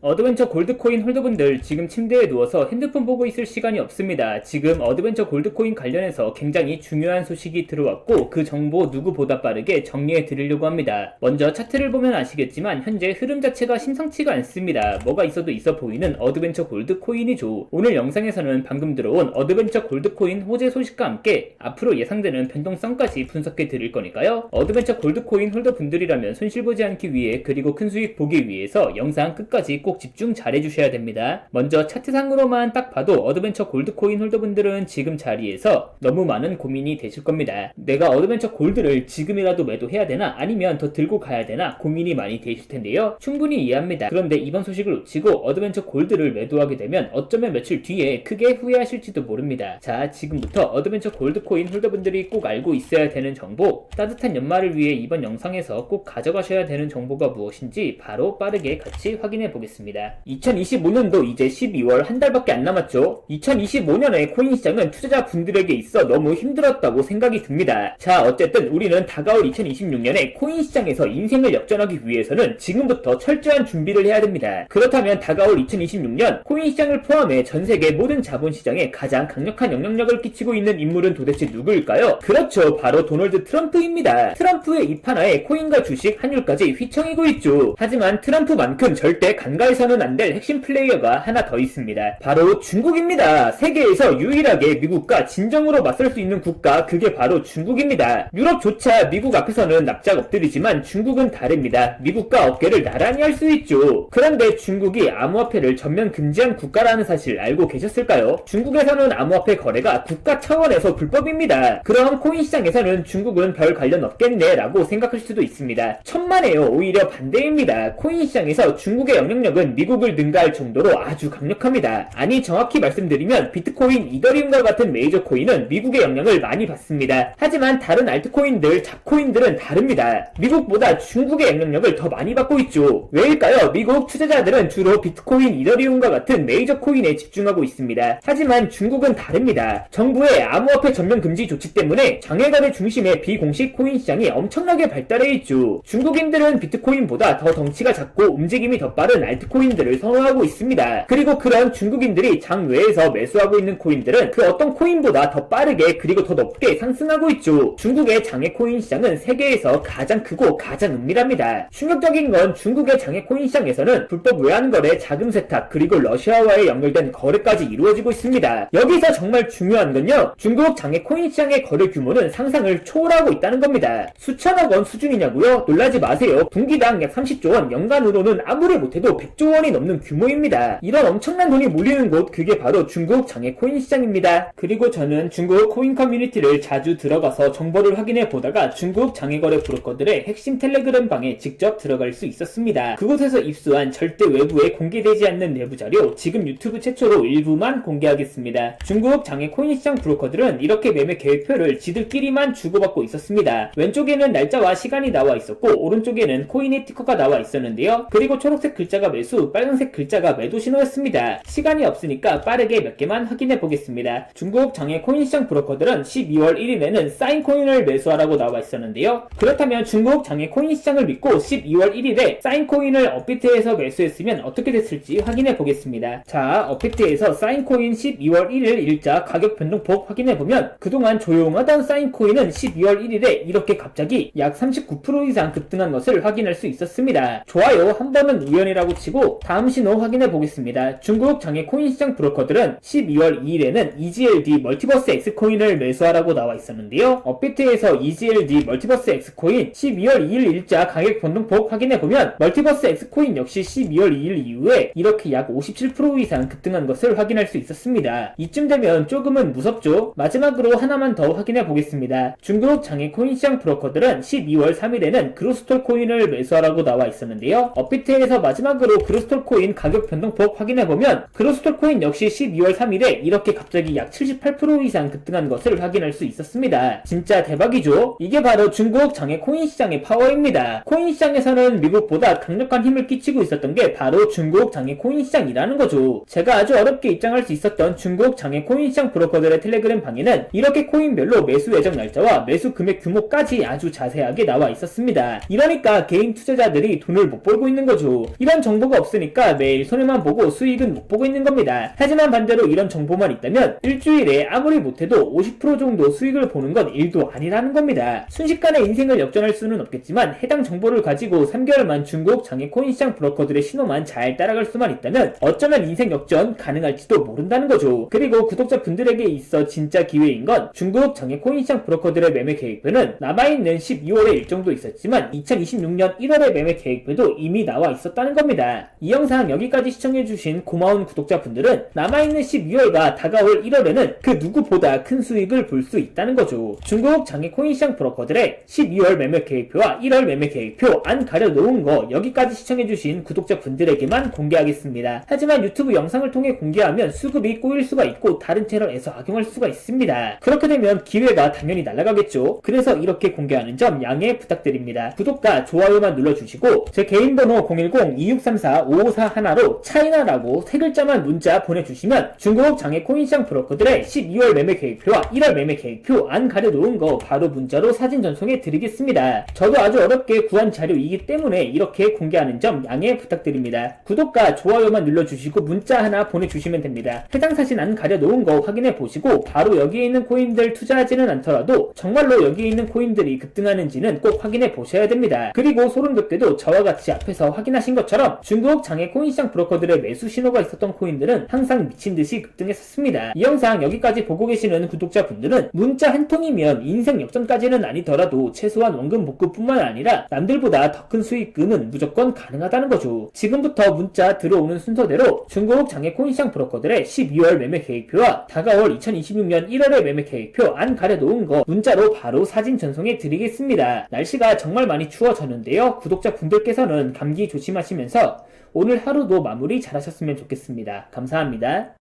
어드벤처 골드코인 홀더분들, 지금 침대에 누워서 핸드폰 보고 있을 시간이 없습니다. 지금 어드벤처 골드코인 관련해서 굉장히 중요한 소식이 들어왔고 그 정보 누구보다 빠르게 정리해 드리려고 합니다. 먼저 차트를 보면 아시겠지만 현재 흐름 자체가 심상치가 않습니다. 뭐가 있어도 있어 보이는 어드벤처 골드코인이죠. 오늘 영상에서는 방금 들어온 어드벤처 골드코인 호재 소식과 함께 앞으로 예상되는 변동성까지 분석해 드릴 거니까요. 어드벤처 골드코인 홀더분들이라면 손실보지 않기 위해, 그리고 큰 수익 보기 위해서 영상 끝까지 꼭 집중 잘 해주셔야 됩니다. 먼저 차트상으로만 딱 봐도 어드벤처 골드코인 홀더분들은 지금 자리에서 너무 많은 고민이 되실 겁니다. 내가 어드벤처 골드를 지금이라도 매도해야 되나 아니면 더 들고 가야 되나 고민이 많이 되실 텐데요. 충분히 이해합니다. 그런데 이번 소식을 놓치고 어드벤처 골드를 매도하게 되면 어쩌면 며칠 뒤에 크게 후회하실지도 모릅니다. 자, 지금부터 어드벤처 골드코인 홀더분들이 꼭 알고 있어야 되는 정보, 따뜻한 연말을 위해 이번 영상에서 꼭 가져가셔야 되는 정보가 무엇인지 바로 빠르게 같이 확인해 보겠습니다. 2025년도 이제 12월 한 달밖에 안 남았죠. 2025년의 코인 시장은 투자자분들에게 있어 너무 힘들었다고 생각이 듭니다. 자, 어쨌든 우리는 다가올 2026년에 코인 시장에서 인생을 역전하기 위해서는 지금부터 철저한 준비를 해야 됩니다. 그렇다면 다가올 2026년 코인 시장을 포함해 전 세계 모든 자본시장에 가장 강력한 영향력을 끼치고 있는 인물은 도대체 누구일까요? 그렇죠, 바로 도널드 트럼프입니다. 트럼프의 입 하나에 코인과 주식, 환율까지 휘청이고 있죠. 하지만 트럼프만큼 절대 간과해서는 안 될 핵심 플레이어가 하나 더 있습니다. 바로 중국입니다. 세계에서 유일하게 미국과 진정으로 맞설 수 있는 국가, 그게 바로 중국입니다. 유럽조차 미국 앞에서는 납작 엎드리지만 중국은 다릅니다. 미국과 어깨를 나란히 할 수 있죠. 그런데 중국이 암호화폐를 전면 금지한 국가라는 사실 알고 계셨을까요? 중국에서는 암호화폐 거래가 국가 차원에서 불법입니다. 그럼 코인 시장에서는 중국은 별 관련 없겠네 라고 생각할 수도 있습니다. 천만에요. 오히려 반대입니다. 코인 시장에서 중국의 영향력은 미국을 능가할 정도로 아주 강력합니다. 아니, 정확히 말씀드리면 비트코인, 이더리움과 같은 메이저 코인은 미국의 영향을 많이 받습니다. 하지만 다른 알트코인들, 잡코인들은 다릅니다. 미국보다 중국의 영향력을 더 많이 받고 있죠. 왜일까요? 미국 투자자들은 주로 비트코인, 이더리움과 같은 메이저 코인에 집중하고 있습니다. 하지만 중국은 다릅니다. 정부의 암호화폐 전면 금지 조치 때문에 장외거래 중심의 비공식 코인 시장이 엄청나게 발달해 있죠. 중국인들은 비트코인보다 더 덩치가 작고 움직임이 더 빠른 알트코인들을 선호하고 있습니다. 그리고 그런 중국인들이 장외에서 매수하고 있는 코인들은 그 어떤 코인보다 더 빠르게, 그리고 더 높게 상승하고 있죠. 중국의 장외 코인 시장은 세계에서 가장 크고 가장 은밀합니다. 충격적인 건 중국의 장외 코인 시장에서는 불법 외환거래, 자금 세탁, 그리고 러시아와의 연결된 거래까지 이루어지고 있습니다. 여기서 정말 중요한 건요, 중국 장외 코인 시장의 거래 규모는 상상을 초월하고 있다는 겁니다. 수천억 원 수준이냐고요? 놀라지 마세요. 분기당 약 30조 원, 연간으로는 아무리 못해도 100조 원이 넘는 규모입니다. 이런 엄청난 돈이 몰리는 곳, 그게 바로 중국 장외 코인 시장입니다. 그리고 저는 중국 코인 커뮤니티를 자주 들어가서 정보를 확인해 보다가 중국 장외거래 브로커들의 핵심 텔레그램 방에 직접 들어갈 수 있었습니다. 그곳에서 입수한 절대 외부에 공개되지 않는 내부 자료, 지금 유튜브 최초로 일부만 공개하겠습니다. 중국 장외 코인 시장 브로커들은 이렇게 매매 계획표를 지들끼리만 주고받고 있었습니다. 왼쪽에는 날짜와 시간이 나와 있었고 오른쪽에는 코인의 티커가 나와 있었는데요. 그리고 초록색 글자가 매수, 빨간색 글자가 매도 신호였습니다. 시간이 없으니까 빠르게 몇 개만 확인해 보겠습니다. 중국 장외 코인 시장 브로커들은 12월 1일에는 사인 코인을 매수하라고 나와 있었는데요. 그렇다면 중국 장외 코인 시장을 믿고 12월 1일에 사인 코인을 업비트에서 매수했으면 어떻게 됐을지 확인해 보겠습니다. 자, 업비트에서 사인 코인 12월 1일 일자 가격 변동폭 확인해 보면 그동안 조용하던 사인 코인은 12월 1일에 이렇게 갑자기 약 39% 이상 급등한 것을 확인할 수 있었습니다. 좋아요, 한 번은 우연이라고 치고 다음 신호 확인해 보겠습니다. 중국 장외 코인 시장 브로커들은 12월 2일에는 EGLD 멀티버스 X코인을 매수하라고 나와 있었는데요. 업비트에서 EGLD 멀티버스 X코인 12월 2일 일자 가격 변동폭 확인해 보면 멀티버스 X코인 역시 12월 2일 이후에 이렇게 약 57% 이상 급등한 것을 확인할 수 있었습니다. 이쯤 되면 조금은 무섭죠? 마지막으로 하나만 더 확인해 보겠습니다. 중국 장외 코인 시장 브로커들은 12월 3일에는 그로스톨 코인을 매수하라고 나와 있었는데요. 업비트에서 마지막으로 그로스톨 코인 가격 변동폭 확인해보면 그로스톨 코인 역시 12월 3일에 이렇게 갑자기 약 78% 이상 급등한 것을 확인할 수 있었습니다. 진짜 대박이죠? 이게 바로 중국 장외 코인 시장의 파워입니다. 코인 시장에서는 미국보다 강력한 힘을 끼치고 있었던 게 바로 중국 장외 코인 시장이라는 거죠. 제가 아주 어렵게 입장할 수 있었던 중국 장외 코인 시장 브로커들의 텔레그램 방에는 이렇게 코인별로 매수 예정 날짜와 매수 금액 규모까지 아주 자세하게 나와 있었습니다. 이러니까 개인 투자자들이 돈을 못 벌고 있는 거죠. 이런 정보가 수가 없으니까 매일 손해만 보고 수익은 못 보고 있는 겁니다. 하지만 반대로 이런 정보만 있다면 일주일에 아무리 못해도 50% 정도 수익을 보는 건 일도 아니라는 겁니다. 순식간에 인생을 역전할 수는 없겠지만 해당 정보를 가지고 3개월만 중국 장외 코인 시장 브로커들의 신호만 잘 따라갈 수만 있다면 어쩌면 인생 역전 가능할지도 모른다는 거죠. 그리고 구독자분들에게 있어 진짜 기회인 건 중국 장외 코인 시장 브로커들의 매매 계획표는 남아있는 12월의 일정도 있었지만 2026년 1월의 매매 계획표도 이미 나와 있었다는 겁니다. 이 영상 여기까지 시청해주신 고마운 구독자분들은 남아있는 12월과 다가올 1월에는 그 누구보다 큰 수익을 볼 수 있다는 거죠. 중국 장외 코인 시장 브로커들의 12월 매매 계획표와 1월 매매 계획표 안 가려놓은 거 여기까지 시청해주신 구독자분들에게만 공개하겠습니다. 하지만 유튜브 영상을 통해 공개하면 수급이 꼬일 수가 있고 다른 채널에서 악용할 수가 있습니다. 그렇게 되면 기회가 당연히 날아가겠죠. 그래서 이렇게 공개하는 점 양해 부탁드립니다. 구독과 좋아요만 눌러주시고 제 개인 번호 010-2634-5541로 차이나라고 세 글자만 문자 보내주시면 중국 장외 코인시장 브로커들의 12월 매매 계획표와 1월 매매 계획표 안 가려놓은 거 바로 문자로 사진 전송해 드리겠습니다. 저도 아주 어렵게 구한 자료이기 때문에 이렇게 공개하는 점 양해 부탁드립니다. 구독과 좋아요만 눌러주시고 문자 하나 보내주시면 됩니다. 해당 사진 안 가려놓은 거 확인해 보시고 바로 여기에 있는 코인들 투자하지는 않더라도 정말로 여기에 있는 코인들이 급등하는지는 꼭 확인해 보셔야 됩니다. 그리고 소름 돋게도 저와 같이 앞에서 확인하신 것처럼 중국 장외 코인시장 브로커들의 매수 신호가 있었던 코인들은 항상 미친듯이 급등했었습니다. 이 영상 여기까지 보고 계시는 구독자분들은 문자 한 통이면 인생 역전까지는 아니더라도 최소한 원금 복구뿐만 아니라 남들보다 더 큰 수익금은 무조건 가능하다는 거죠. 지금부터 문자 들어오는 순서대로 중국 장외 코인시장 브로커들의 12월 매매 계획표와 다가올 2026년 1월의 매매 계획표 안 가려놓은 거 문자로 바로 사진 전송해 드리겠습니다. 날씨가 정말 많이 추워졌는데요. 구독자분들께서는 감기 조심하시면서 오늘 하루도 마무리 잘하셨으면 좋겠습니다. 감사합니다.